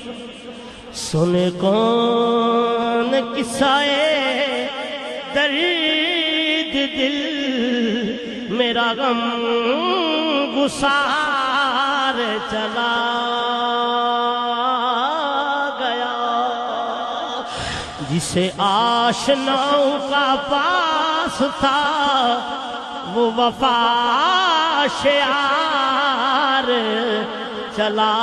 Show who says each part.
Speaker 1: सुन कौन किस्साए दर्द दिल, मेरा गम गुसार चला गया। जिसे आशनाओं का पास था वो वफा शार चला